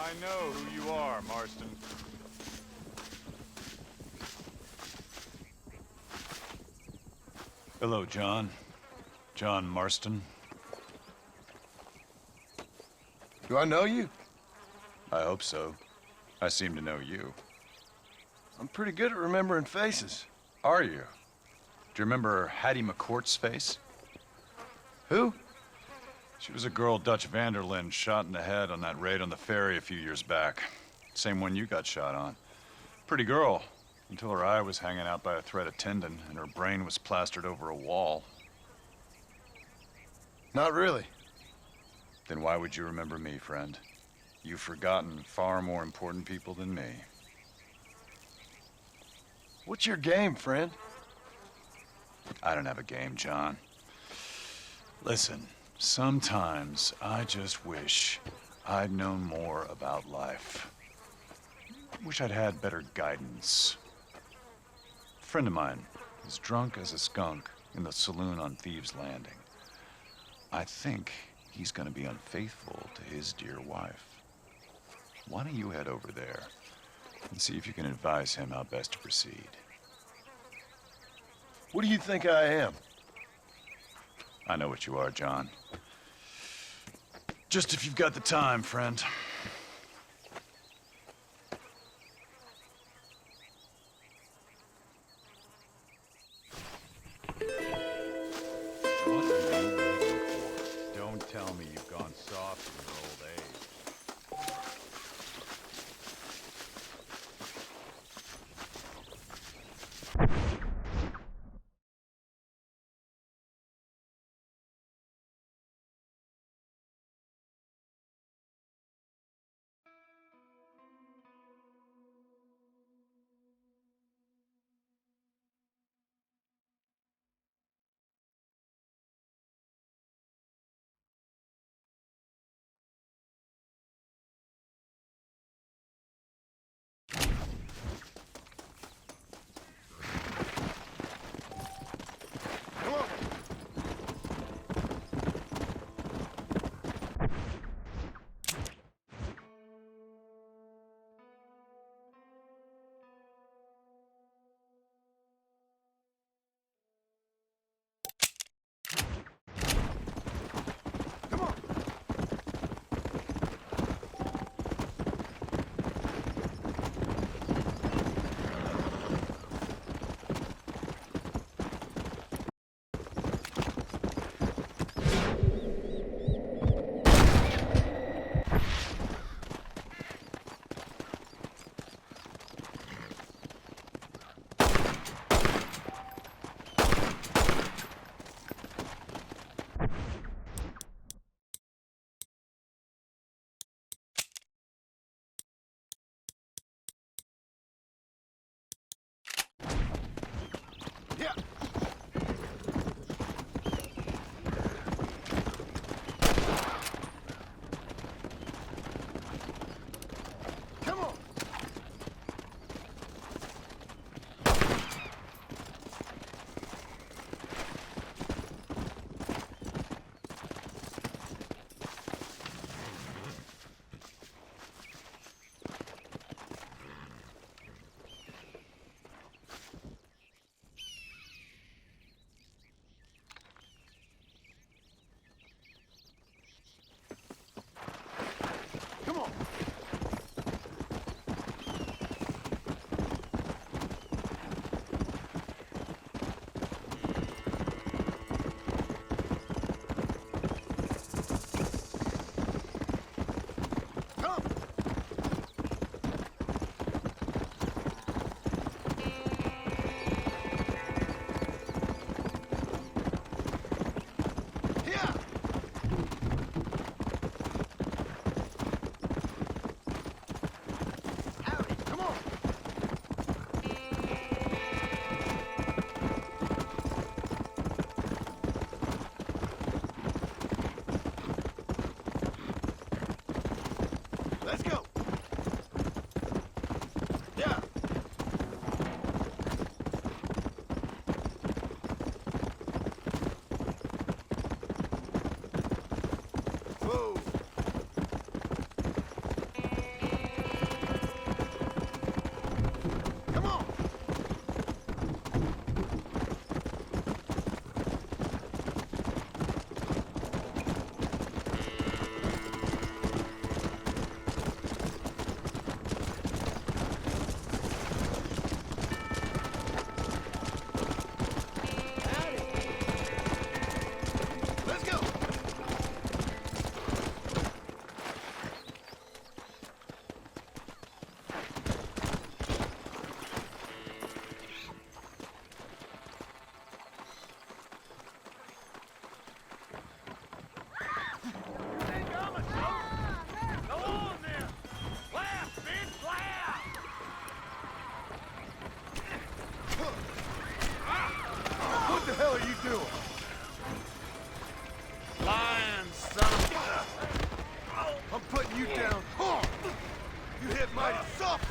I know who you are, Marston. Hello, John. John Marston. Do I know you? I hope so. I seem to know you. I'm pretty good at remembering faces. Are you? Do you remember Hattie McCourt's face? Who? She was a girl Dutch Vanderlyn shot in the head on that raid on the ferry a few years back. Same one you got shot on. Pretty girl, until her eye was hanging out by a thread of tendon and her brain was plastered over a wall. Not really. Then why would you remember me, friend? You've forgotten far more important people than me. What's your game, friend? I don't have a game, John. Listen, sometimes I just wish I'd known more about life. Wish I'd had better guidance. A friend of mine is drunk as a skunk in the saloon on Thieves' Landing. I think he's gonna be unfaithful to his dear wife. Why don't you head over there and see if you can advise him how best to proceed? What do you think I am? I know what you are, John. Just if you've got the time, friend. What are you waiting for? Don't tell me you've gone soft in your old age.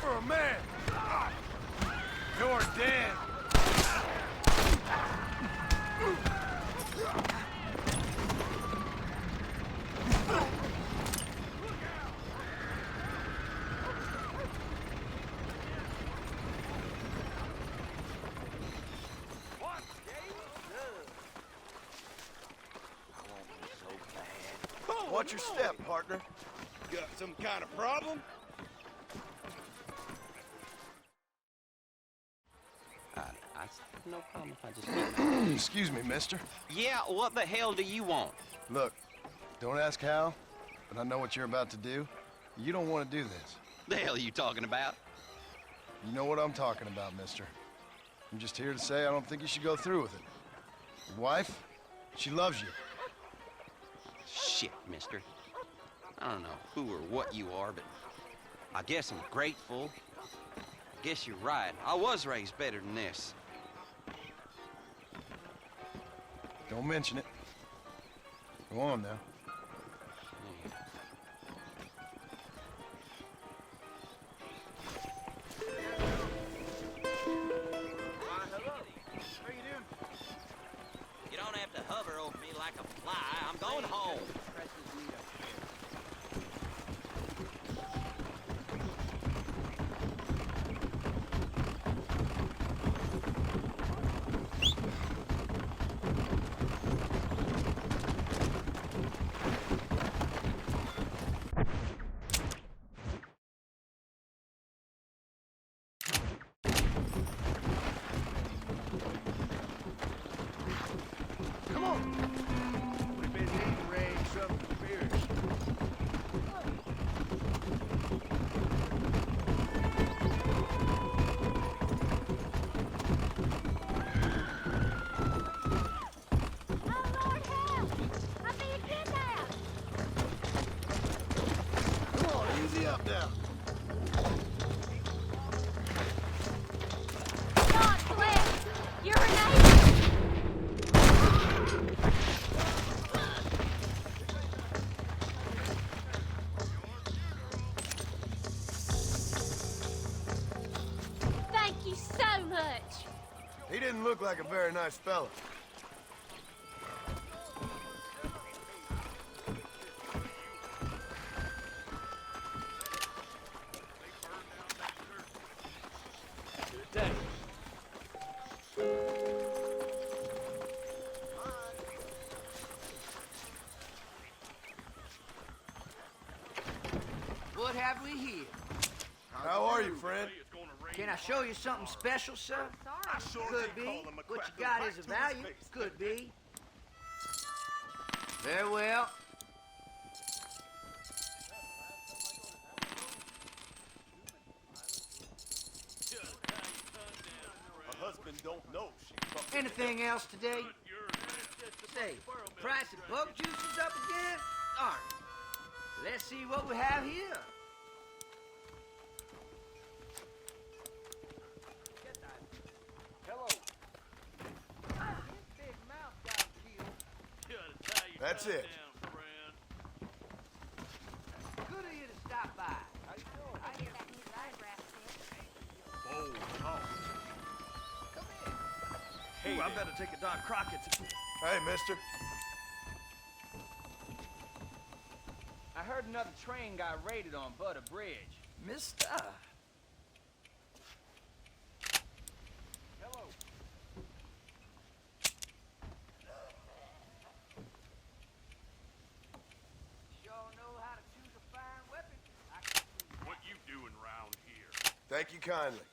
for a man! You're dead! Watch your step, partner. Got some kind of problem? No problem if I just keep Excuse me, mister. Yeah, what the hell do you want? Look, don't ask how, but I know what you're about to do. You don't want to do this. The hell are you talking about? You know what I'm talking about, mister. I'm just here to say I don't think you should go through with it. Your wife, she loves you. Shit, mister. I don't know who or what you are, but I guess I'm grateful. I guess you're right. I was raised better than this. Don't mention it. Go on now. You don't have to hover over me like a fly. I'm going home. Come on! We've been eating rags some conspiracy. Come on, easy up now. God bless! You're a neighbor! Thank you so much! He didn't look like a very nice fella. What have we here? How are you, friend? Can I show you something special, sir? Could be. What you got is of value. Could be. Very well. My husband don't know she fucking... Anything else today? Say, price of bug juice is up again? Darn. Let's see what we have here. Hello. Big mouth got killed. That's it. Good of you to stop by. I hear that new photograph Hey, I better take a Don Crockett. Hey, mister. I heard another train got raided on Butter Bridge. Mister. Hello. Sure know how to choose a fine weapon. What you doing round here? Thank you kindly.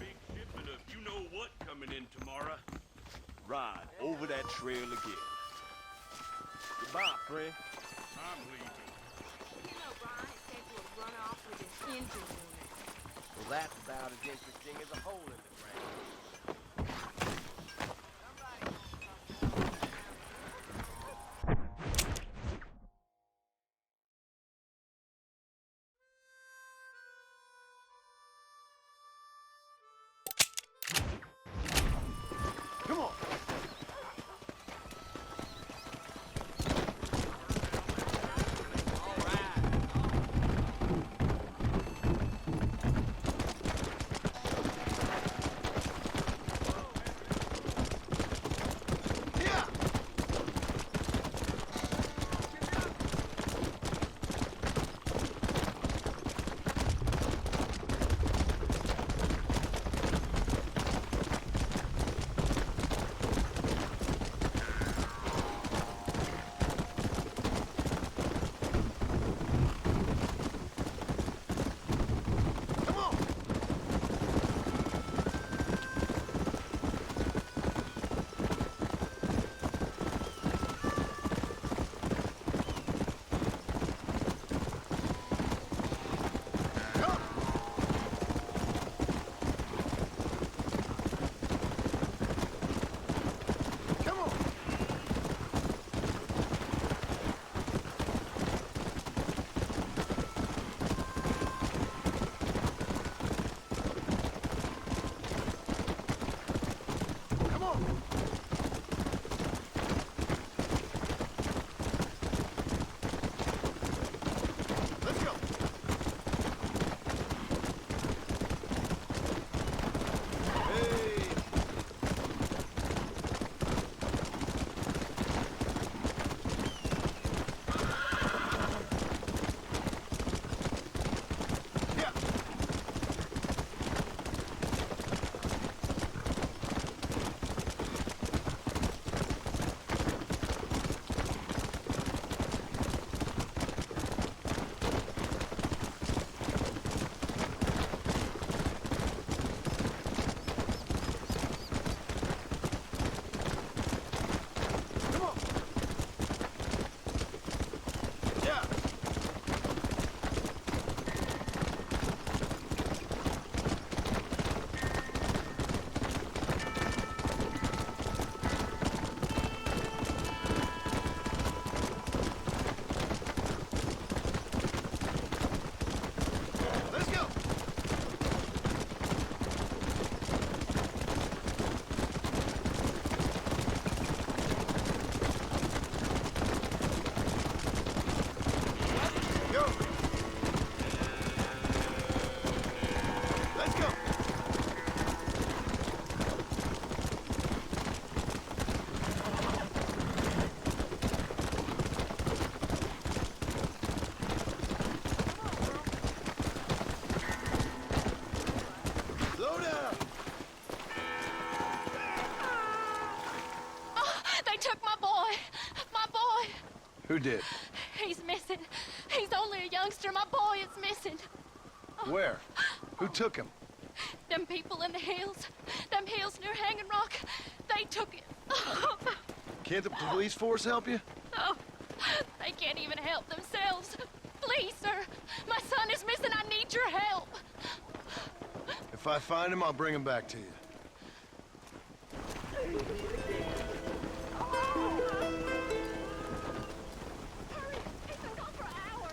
Big shipment of you-know-what coming in tomorrow. Ride over that trail again. Goodbye, friend. I'm leaving. You know Brian is scheduled to run off with his engine unit. Well, that's about as interesting as a hole in the ground. Come on. All right. Who did? He's missing. He's only a youngster. My boy is missing. Where? Who took him? Them people in the hills. Them hills near Hanging Rock. They took it. Can't the police force help you? Oh, they can't even help themselves. Please, sir. My son is missing. I need your help. If I find him, I'll bring him back to you. Hurry. It's been gone for hours.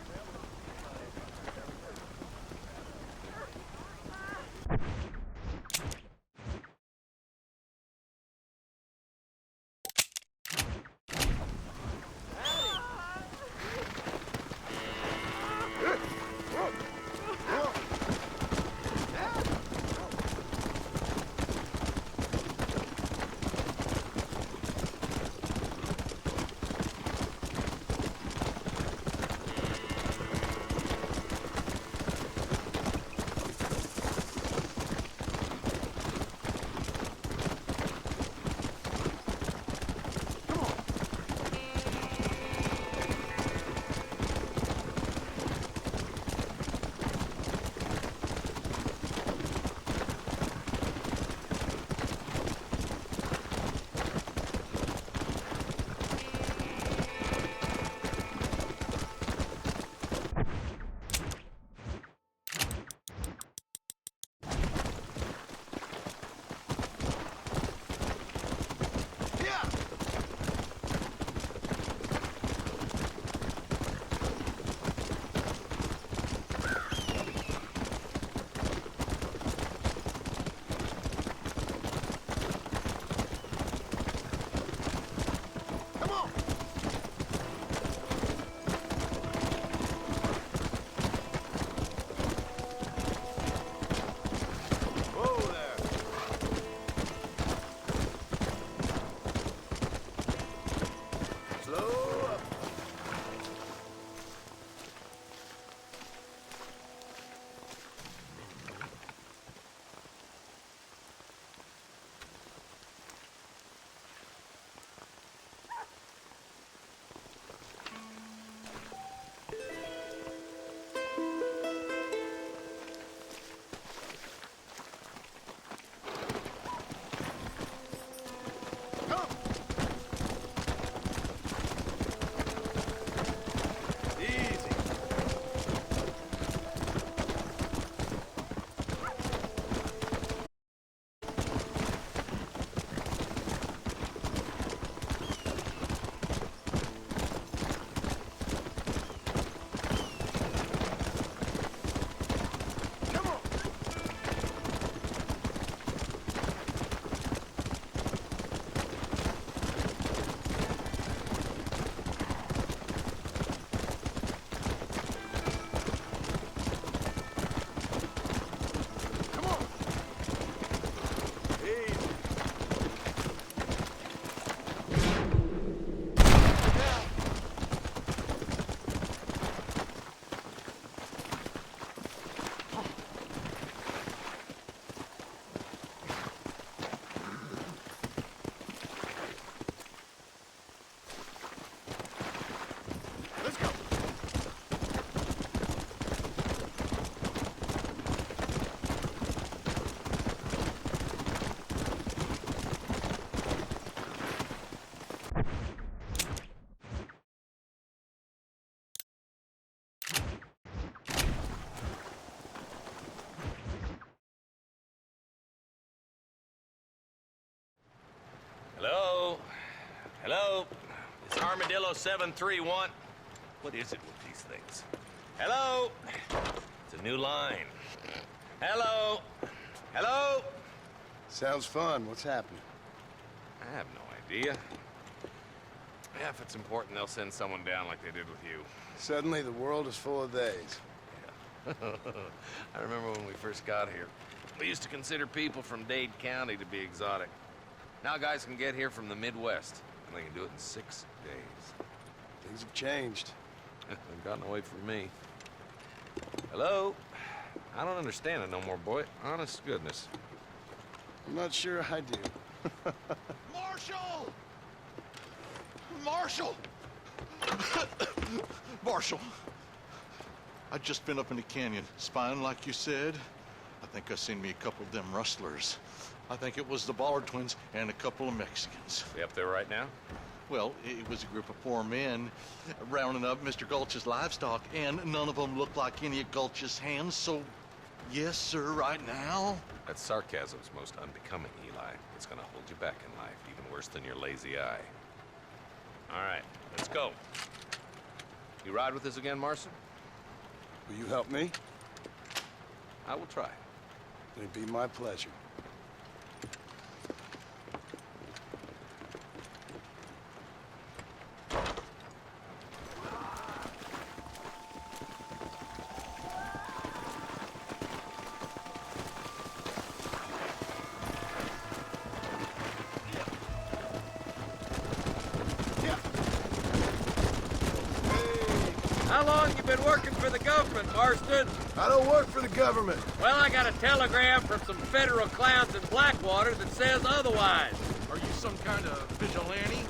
Hello? Hello? It's Armadillo 731. What is it with these things? Hello? It's a new line. Hello? Hello? Sounds fun. What's happening? I have no idea. Yeah, if it's important, they'll send someone down like they did with you. Suddenly, the world is full of days. I remember when we first got here. We used to consider people from Dade County to be exotic. Now guys can get here from the Midwest, and they can do it in 6 days. Things have changed. They've gotten away from me. Hello? I don't understand it no more, boy. Honest to goodness. I'm not sure I do. Marshall! Marshall! Marshal, I'd just been up in the canyon, spying like you said. I think I seen me a couple of them rustlers. I think it was the Ballard twins and a couple of Mexicans. They up there right now? Well, it was a group of 4 men rounding up Mr. Gulch's livestock, and none of them looked like any of Gulch's hands, so yes, sir, right now. That sarcasm's most unbecoming, Eli. It's gonna hold you back in life, even worse than your lazy eye. All right, let's go. You ride with us again, Marston? Will you help me? I will try. It'd be my pleasure. How long you been working for the government, Marston? I don't work for the government. Well, I got a telegram from some federal clowns in Blackwater that says otherwise. Are you some kind of vigilante?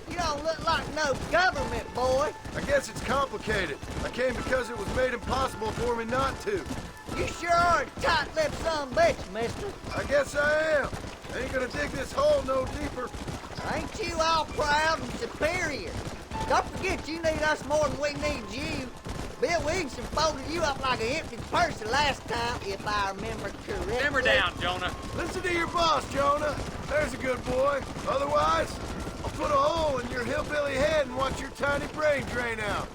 You don't look like no government boy. I guess it's complicated. I came because it was made impossible for me not to. You sure are a tight-lipped son of a bitch, mister. I guess I am. I ain't gonna dig this hole no deeper. Ain't you all proud and superior? Don't forget you need us more than we need you. Bill Williamson folded you up like an empty purse the last time, if I remember correctly. Simmer down, Jonah. Listen to your boss, Jonah. There's a good boy. Otherwise, I'll put a hole in your hillbilly head and watch your tiny brain drain out.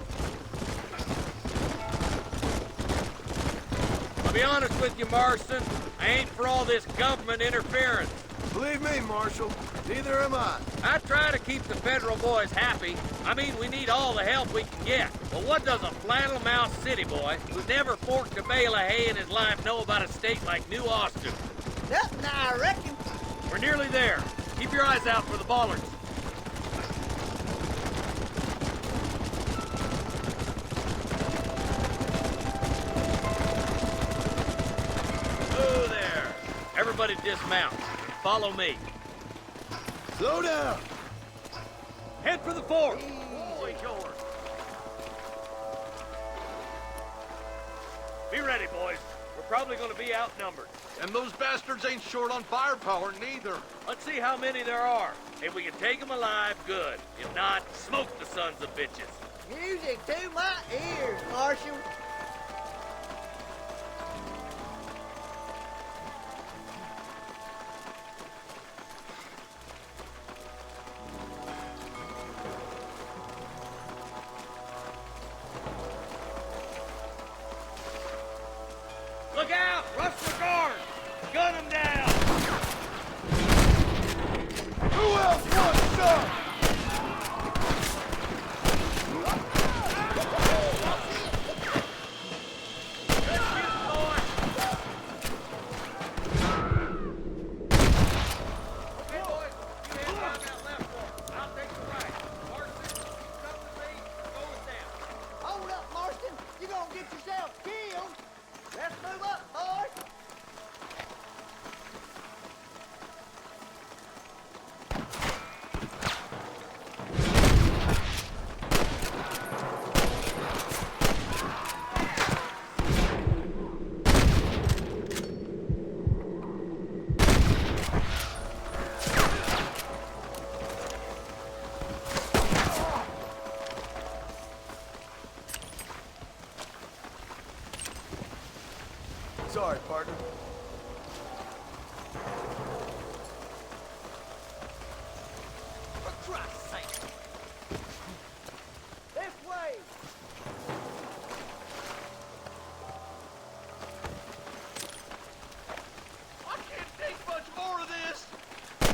I'll be honest with you, Marston. I ain't for all this government interference. Believe me, Marshal, neither am I. I try to keep the federal boys happy. I mean, we need all the help we can get. But what does a flannel-mouthed city boy who's never forked a bale of hay in his life know about a state like New Austin? Nothing, I reckon. We're nearly there. Keep your eyes out for the Ballards. Oh, there. Everybody dismount. Follow me. Slow down. Head for the fort. Holy George. Be ready, boys. We're probably going to be outnumbered. And those bastards ain't short on firepower, neither. Let's see how many there are. If we can take them alive, good. If not, smoke the sons of bitches. Music to my ears, Marshal. Look out! Rush the guard! Gun them down! Who else wants some? Hold up, Marston. You're gonna get yourself killed. Let's move up, boys. Sorry, partner. For Christ's sake. This way. I can't take much more of this.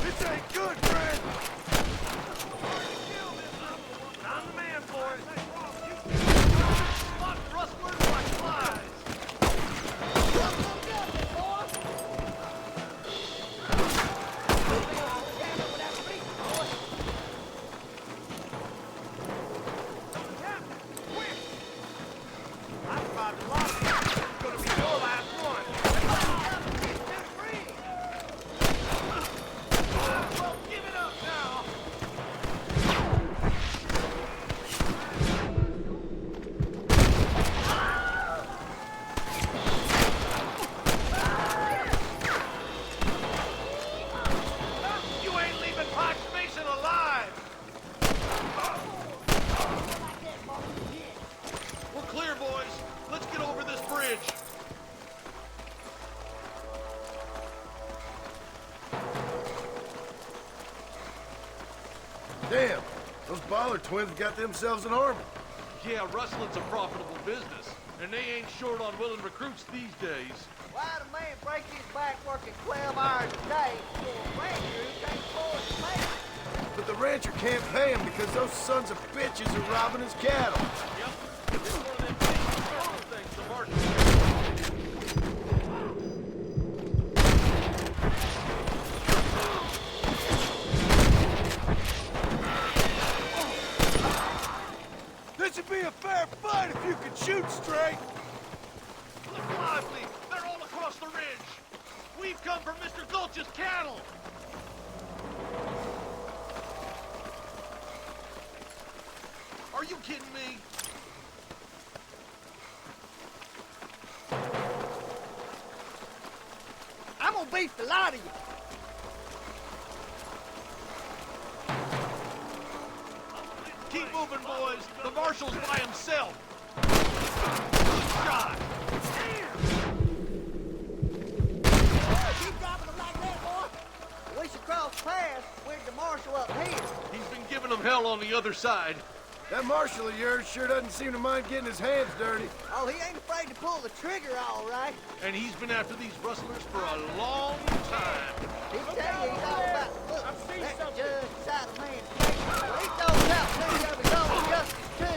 This ain't good, friend. I'm the man for it. Watch rustlers like flies. Ballard twins got themselves an army. Yeah, rustling's a profitable business, and they ain't short on willing recruits these days. Why'd a man break his back working 12 hours a day for a rancher who can't afford to pay him? But the rancher can't pay him because those sons of bitches are robbing his cattle. Yep. It's one of them things the marshal. This would be a fair fight if you could shoot straight. Look lively! They're all across the ridge! We've come for Mr. Gulch's cattle! Are you kidding me? I'm gonna beat the lot of you. Keep moving, boys! The marshal's by himself! Good shot! Keep dropping them like that, boy. We should cross paths with the marshal up here. He's been giving them hell on the other side. That marshal of yours sure doesn't seem to mind getting his hands dirty. Oh, he ain't afraid to pull the trigger, all right. And he's been after these rustlers for a long time. He tell you he's all about the look. That's the judge inside the man's face. Well, he throws out plenty of his own justice, too.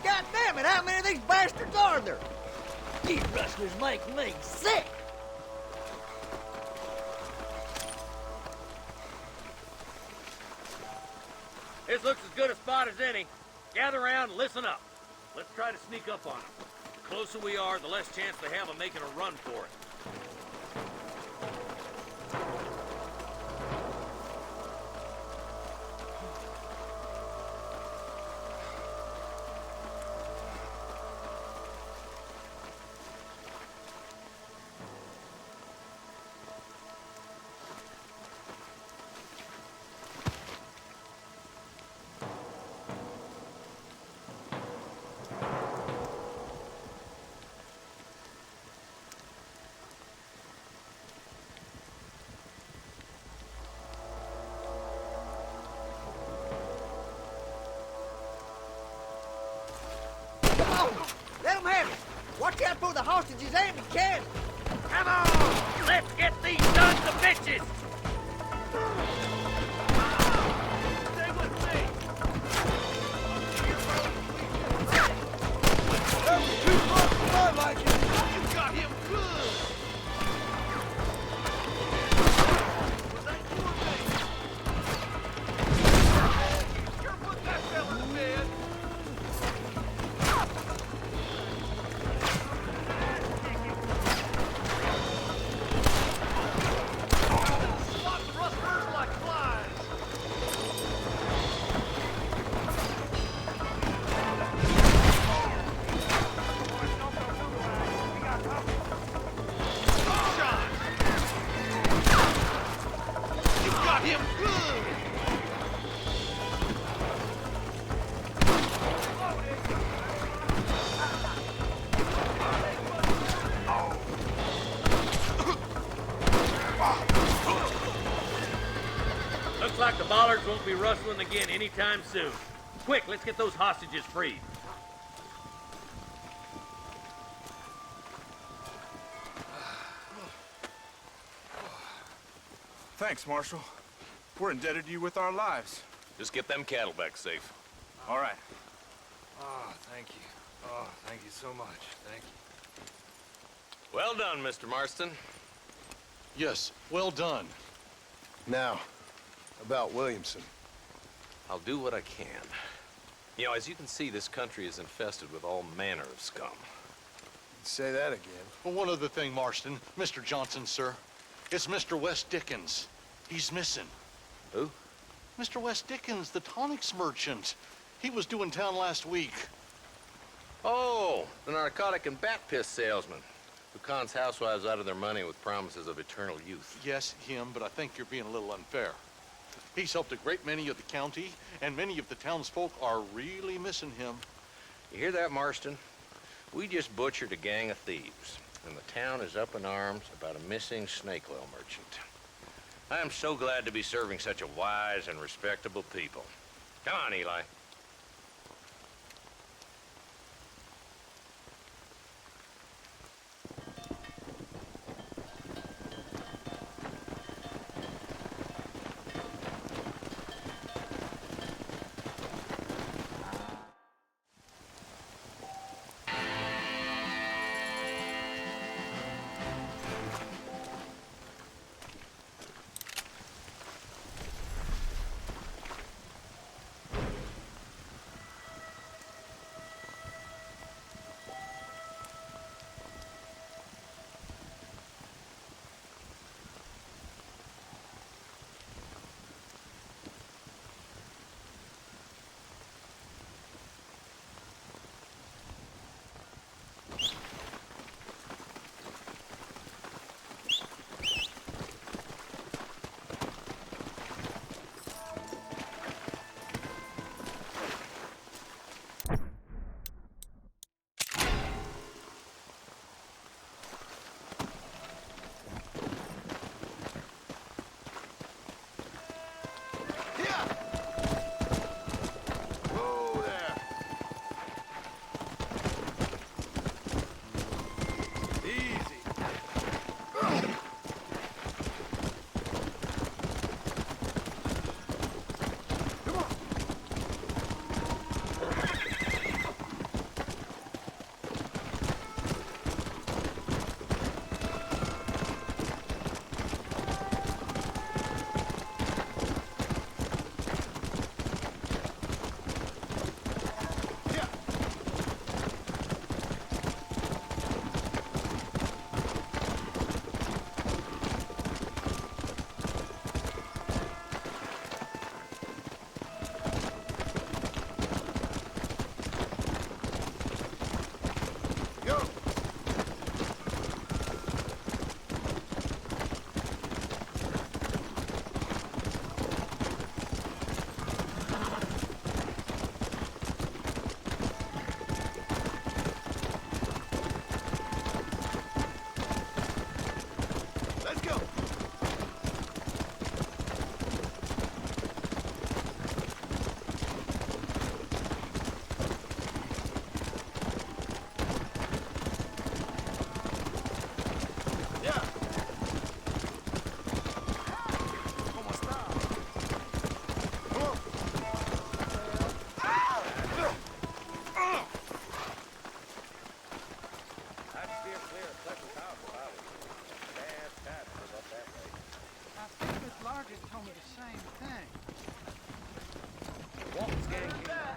God damn it, how many of these bastards are there? These rustlers make me sick. This looks as good a spot as any. Gather around and listen up. Let's try to sneak up on them. The closer we are, the less chance they have of making a run for it. Come on, let them have it. Watch out for the hostages and the cattle. Come on! Let's get these sons of bitches! Stay with me! That was too close to my liking. You got him good! Was that you or me? Sure put that fella to bed! Swat the rustlers like flies! Shot! You got him good! Looks like the Bollards won't be rustling again anytime soon. Quick, let's get those hostages freed. Thanks, Marshal. We're indebted to you with our lives. Just get them cattle back safe. All right. Oh, thank you. Oh, thank you so much. Thank you. Well done, Mr. Marston. Yes, well done. Now, about Williamson. I'll do what I can. You know, as you can see, this country is infested with all manner of scum. Say that again. Well, one other thing, Marston. Mr. Johnson, sir. It's Mr. Wes Dickens. He's missing. Who? Mr. Wes Dickens, the tonics merchant. He was due in town last week. Oh, the narcotic and bat piss salesman who cons housewives out of their money with promises of eternal youth. Yes, him, but I think you're being a little unfair. He's helped a great many of the county, and many of the townsfolk are really missing him. You hear that, Marston? We just butchered a gang of thieves, and the town is up in arms about a missing snake oil merchant. I am so glad to be serving such a wise and respectable people. Come on, Eli.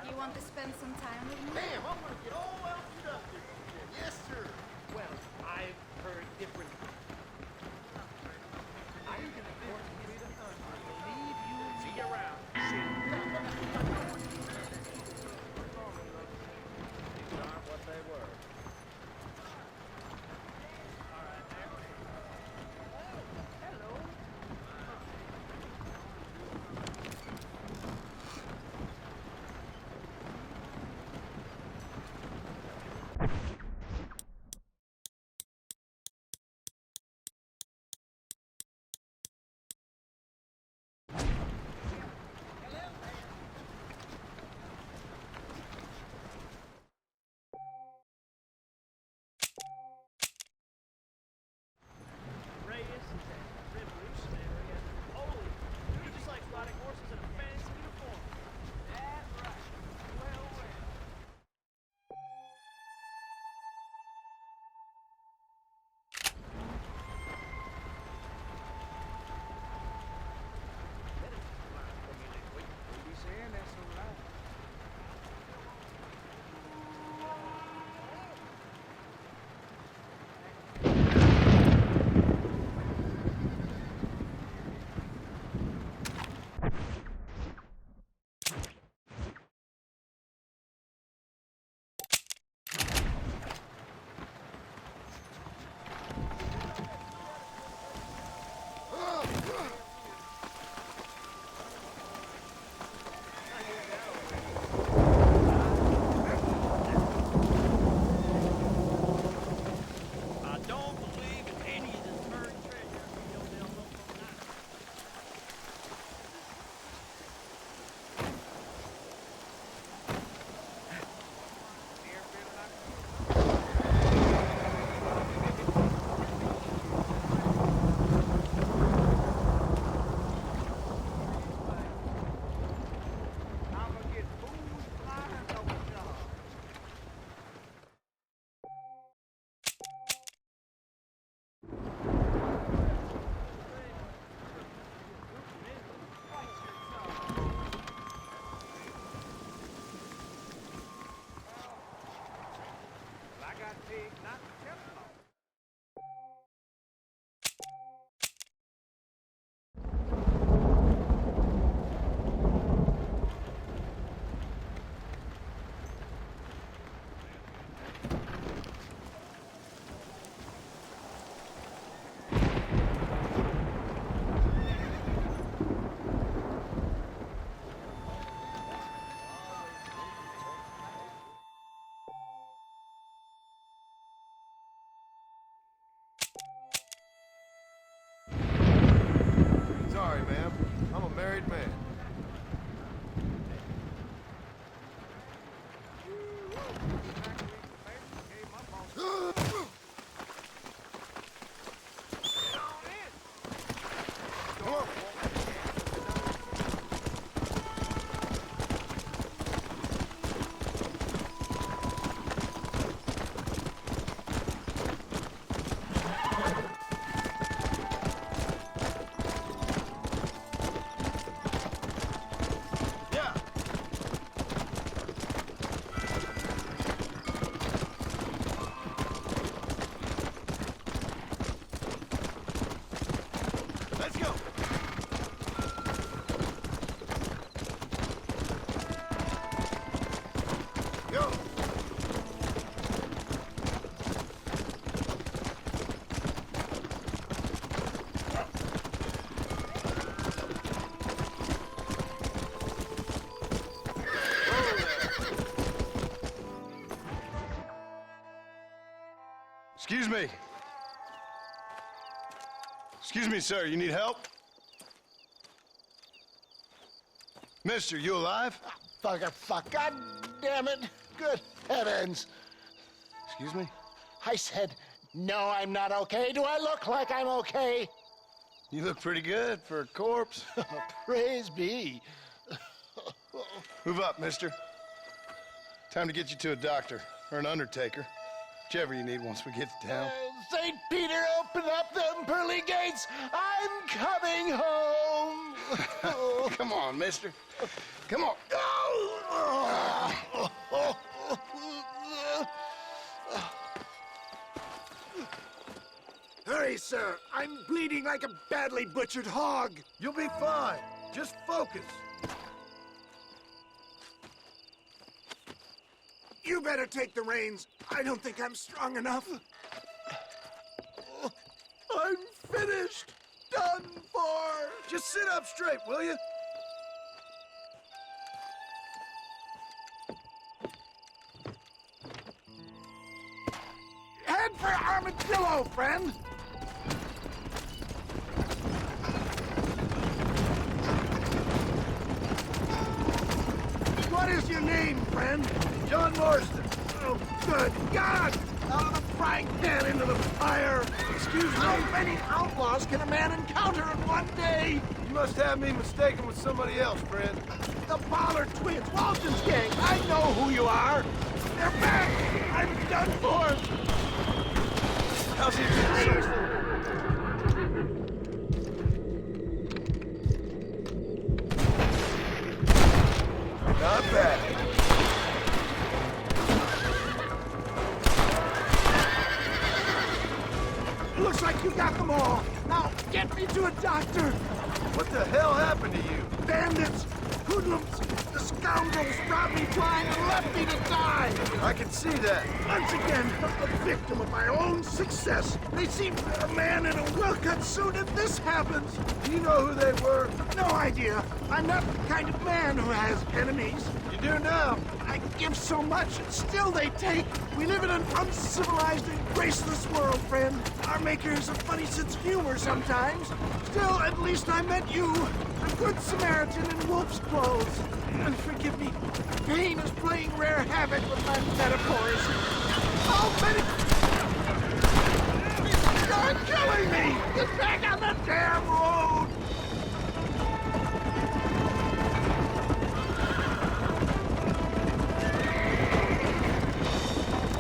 You want to spend some time with me? Damn, I'm gonna get all outfitted up there. Yes, sir. Well, I've heard different. I can afford to be the hunt. I believe you. See you around. These aren't what they were. I don't believe in any of this buried treasure. They'll look for now. Sorry, ma'am. I'm a married man. Excuse me. Excuse me, sir. You need help? Mister, you alive? Fuck. God damn it. Good heavens. Excuse me? I said, no, I'm not okay. Do I look like I'm okay? You look pretty good for a corpse. Praise be. Move up, mister. Time to get you to a doctor or an undertaker. Whichever you need once we get to town. St. Peter, open up them pearly gates. I'm coming home. Come on, mister. Come on. Hurry, sir. I'm bleeding like a badly butchered hog. You'll be fine. Just focus. You better take the reins. I don't think I'm strong enough. I'm finished. Done for. Just sit up straight, will you? Head for Armadillo, friend. What is your name, friend? John Marston. Oh, good God! Out of the frying pan into the fire! Excuse me? How many outlaws can a man encounter in one day? You must have me mistaken with somebody else, friend. The Ballard twins, Walton's gang. I know who you are. They're back! I'm done for! How's he doing? Not bad. Looks like you got them all. Now, get me to a doctor. What the hell happened to you? Bandits, hoodlums, the scoundrels robbed me blind and left me to die! I can see that. Once again, a victim of my own success. They seem a man in a well-cut suit and this happens. Do you know who they were? No idea. I'm not the kind of man who has enemies. You do now. I give so much and still they take. We live in an uncivilized and graceless world, friend. Our maker has a funny sense of humor sometimes. Still, at least I met you. A good Samaritan in wolf's clothes. And forgive me, pain is playing rare havoc with my metaphors. Oh, you're killing me! Get back on the damn road!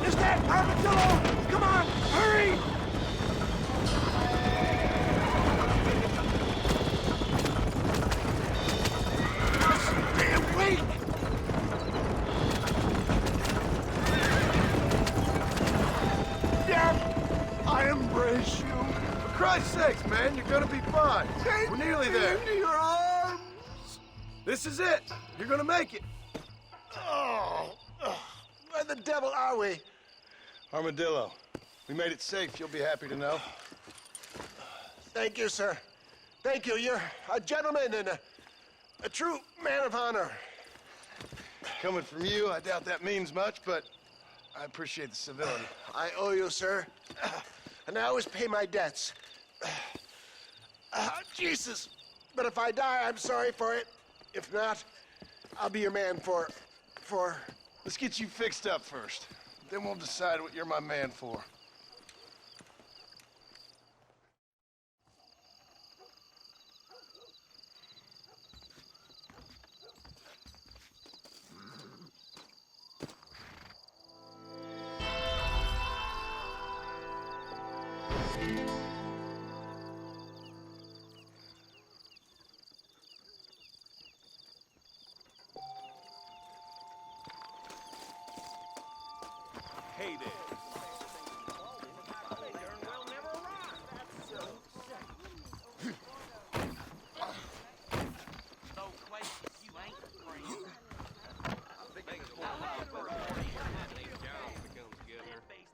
Is that Armadillo? Come on, hurry! For Christ's sakes, man, you're gonna be fine. We're nearly there. Into your arms. This is it. You're gonna make it. Where the devil are we? Armadillo. We made it safe, you'll be happy to know. Thank you, sir. Thank you. You're a gentleman and a true man of honor. Coming from you, I doubt that means much, but I appreciate the civility. I owe you, sir. And I always pay my debts. Jesus. But if I die, I'm sorry for it. If not, I'll be your man for... Let's get you fixed up first. Then we'll decide what you're my man for. Hey there.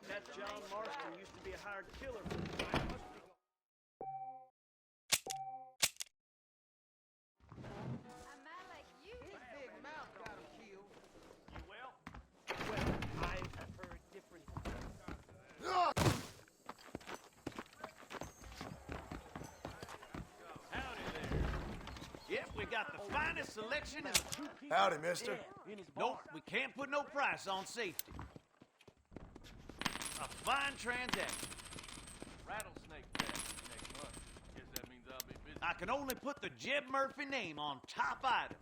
That John Marston used to be a hired killer. We got the finest selection in the two people. Howdy, mister. Nope, we can't put no price on safety. A fine transaction. Rattlesnake Fest next month. Guess that means I'll be busy. I can only put the Jeb Murphy name on top items.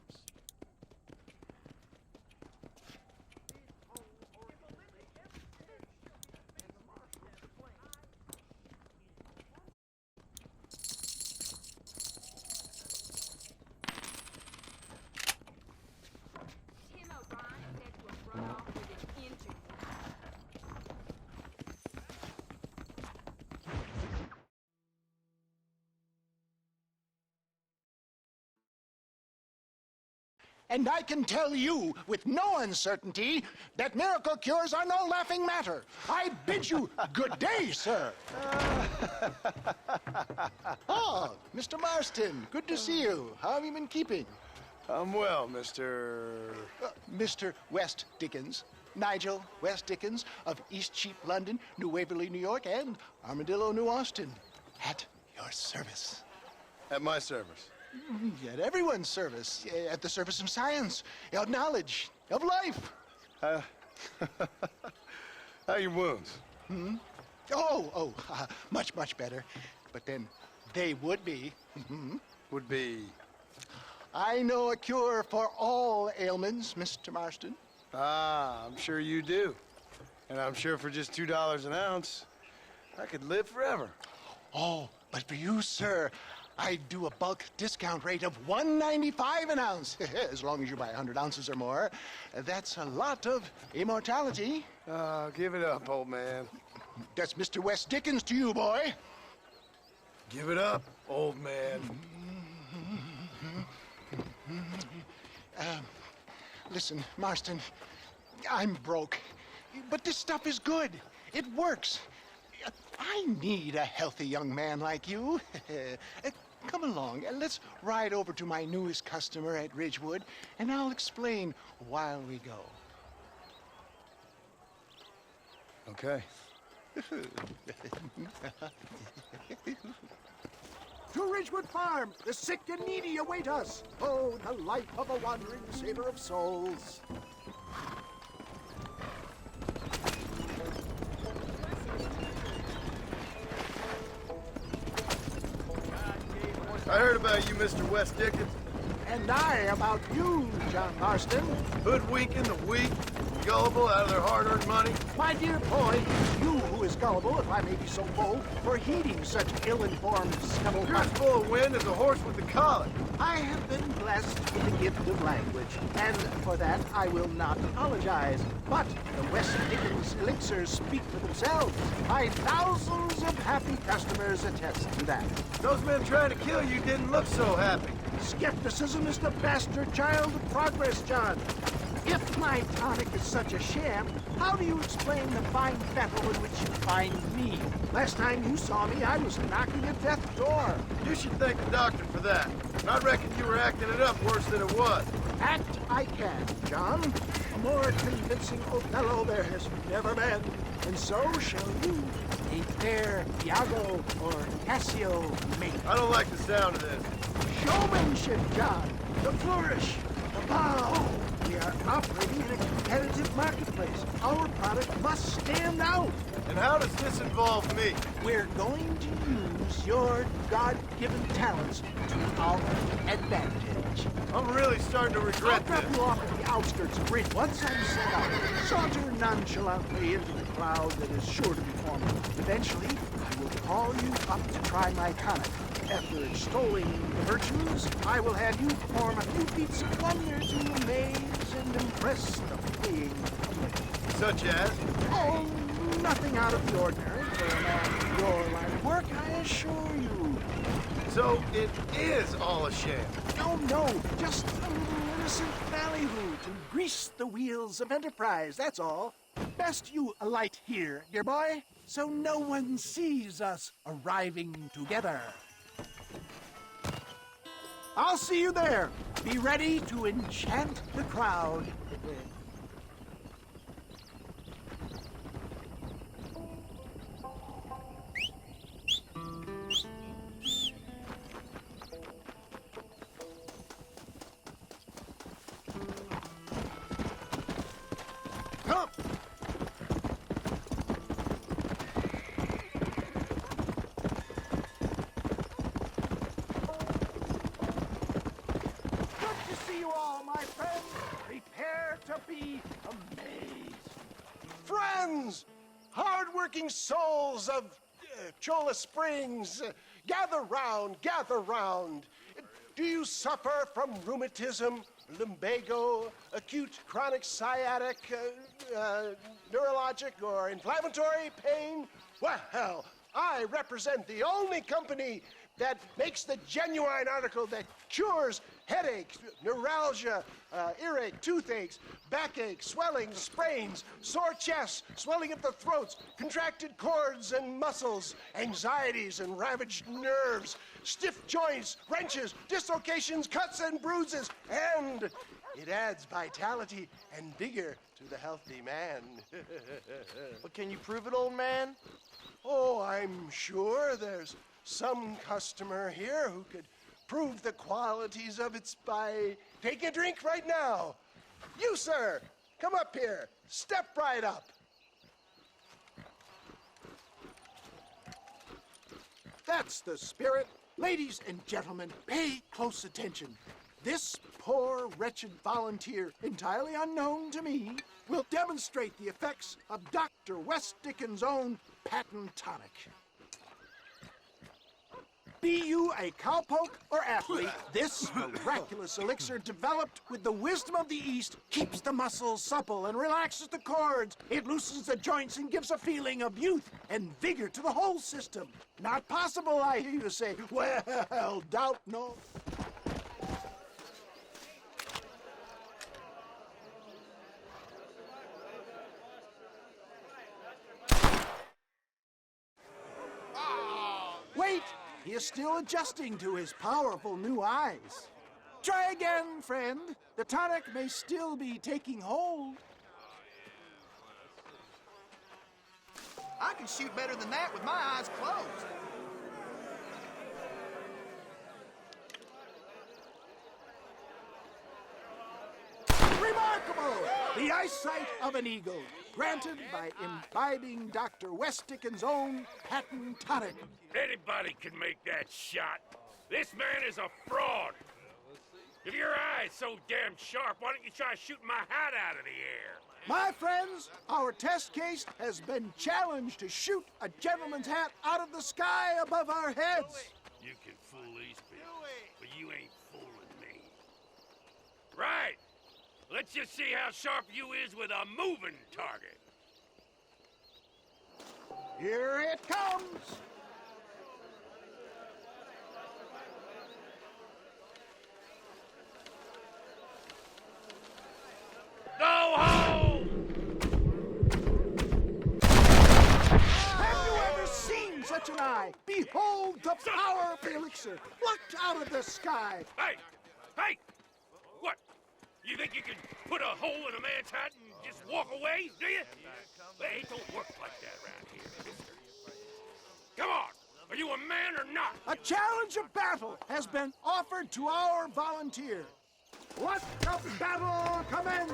And I can tell you with no uncertainty that miracle cures are no laughing matter. I bid you good day, sir. Oh, Mr. Marston, good to see you. How have you been keeping? I'm well, Mr. Mr. West Dickens. Nigel West Dickens of East Cheap, London, New Waverly, New York, and Armadillo, New Austin. At your service. At my service. At everyone's service. At the service of science, of knowledge, of life. How are your wounds? Much, much better. But then they would be. Would be? I know a cure for all ailments, Mr. Marston. Ah, I'm sure you do. And I'm sure for just $2 an ounce, I could live forever. Oh, but for you, sir, I do a bulk discount rate of $1.95 an ounce, as long as you buy 100 ounces or more. That's a lot of immortality. Give it up, old man. That's Mr. West Dickens to you, boy. Give it up, old man. Listen, Marston, I'm broke. But this stuff is good. It works. I need a healthy young man like you. Come along, let's ride over to my newest customer at Ridgewood, and I'll explain while we go. Okay. To Ridgewood Farm, the sick and needy await us. Oh, the life of a wandering sailor of souls. I heard about you, Mr. West Dickens. And I about you, John Marston. Hoodwinking the weak, gullible out of their hard-earned money. My dear boy, you who is gullible, if I may be so bold, for heeding such ill-informed scuttlebutt. You're as full of wind as a horse with the collar. I have been blessed with the gift of language, and for that I will not apologize. But the West Dickens elixirs speak for themselves. My thousands of happy customers attest to that. Those men trying to kill you didn't look so happy. Skepticism is the bastard child of progress, John. If my tonic is such a sham, how do you explain the fine fettle in which you find me? Last time you saw me, I was knocking at death's door. You should thank the doctor for that. I reckon you were acting it up worse than it was. Act I can, John. A more convincing Othello there has never been. And so shall you. A fair Iago or Cassio mate. I don't like the sound of this. Showmanship, John. The flourish. The bow. We are operating in a competitive marketplace. Our product must stand out. And how does this involve me? We're going to use your God-given talents to our advantage. I'm really starting to regret I'll drop this. you off at the outskirts of Ridge. Once I'm set up, saunter nonchalantly into the crowd that is sure to be forming. Eventually, I will call you up to try my tonic. After extolling the virtues, I will have you perform a few feats of wonder to amaze and impress the paying public. Such as? Oh, nothing out of the ordinary for a man in your line of work, I assure you. So it is all a sham? No, just a little innocent ballyhoo to grease the wheels of enterprise, that's all. Best you alight here, dear boy, so no one sees us arriving together. I'll see you there. Be ready to enchant the crowd. Come! Be amazed. Friends, hard-working souls of Cholla Springs, gather round, gather round. Do you suffer from rheumatism, lumbago, acute chronic sciatic, neurologic, or inflammatory pain? Well, I represent the only company that makes the genuine article that cures headaches, neuralgia, earache, toothaches, backache, swelling, sprains, sore chests, swelling of the throats, contracted cords and muscles, anxieties and ravaged nerves, stiff joints, wrenches, dislocations, cuts and bruises, and it adds vitality and vigor to the healthy man. But can you prove it, old man? Oh, I'm sure there's some customer here who could prove the qualities of it by taking a drink right now. You, sir, come up here. Step right up. That's the spirit. Ladies and gentlemen, pay close attention. This poor, wretched volunteer, entirely unknown to me, will demonstrate the effects of Dr. West Dickens' own patent tonic. Be you a cowpoke or athlete, this miraculous elixir developed with the wisdom of the East keeps the muscles supple and relaxes the cords. It loosens the joints and gives a feeling of youth and vigor to the whole system. Not possible, I hear you say. Well, doubt no. He is still adjusting to his powerful new eyes. Try again, friend. The tonic may still be taking hold. I can shoot better than that with my eyes closed. Remarkable! The eyesight of an eagle, granted by imbibing Dr. West Dickens' own patent tonic. Anybody can make that shot. This man is a fraud. If your eye's so damn sharp, why don't you try shooting my hat out of the air? My friends, our test case has been challenged to shoot a gentleman's hat out of the sky above our heads. You can fool these people, but you ain't fooling me. Right. Let's just see how sharp you is with a moving target. Here it comes. Go home! Have you ever seen such an eye? Behold the power of the elixir, plucked out of the sky. Hey! Hey! What? You think you can put a hole in a man's hat and just walk away, do you? Hey, it don't work like that around here, mister. Come on! Are you a man or not? A challenge of battle has been offered to our volunteer. Let the battle commence!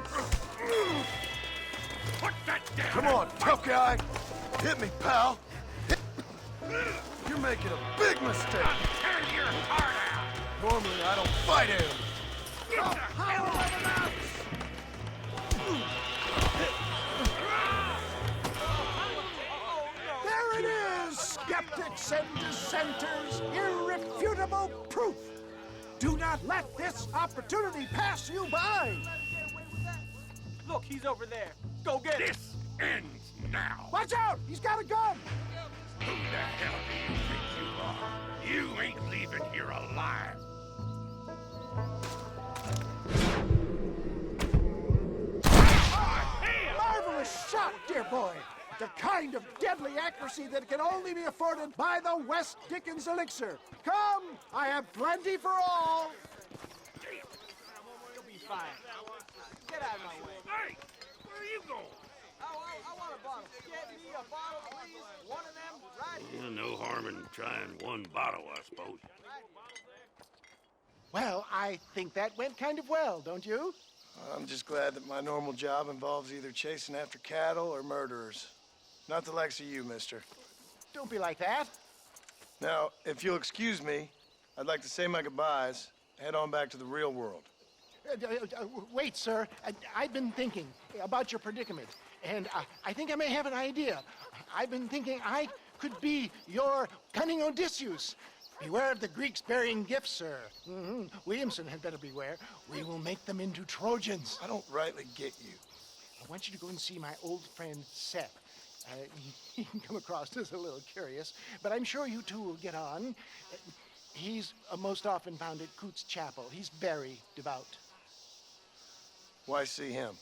Put that down! Come on, tough guy. Hit me, pal. You're making a big mistake. Tear your heart out! Normally, I don't fight him. Get the hell out of the house! There it is, skeptics and dissenters, irrefutable proof. Do not let this opportunity pass you by. Look, he's over there. Go get him. This ends now. Watch out! He's got a gun! Who the hell do you think you are? You ain't leaving here alive. Marvelous shot, dear boy. The kind of deadly accuracy that can only be afforded by the West Dickens elixir. Come, I have plenty for all. You'll be fine. Get out of my way. Hey, where are you going? I want a bottle. Get me a bottle, please. One of them, right here. No harm in trying one bottle, I suppose. Well, I think that went kind of well, don't you? I'm just glad that my normal job involves either chasing after cattle or murderers. Not the likes of you, mister. Don't be like that. Now, if you'll excuse me, I'd like to say my goodbyes, head on back to the real world. Wait, sir. I've been thinking about your predicament, and I think I may have an idea. I've been thinking I could be your cunning Odysseus. Beware of the Greeks bearing gifts, sir. Williamson had better beware. We will make them into Trojans. I don't rightly get you. I want you to go and see my old friend Seth. He can come across as a little curious, but I'm sure you two will get on. He's most often found at Coots Chapel. He's very devout. Why see him?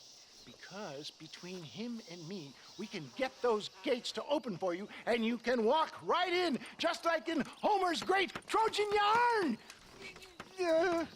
Because between him and me, we can get those gates to open for you, and you can walk right in, just like in Homer's great Trojan yarn!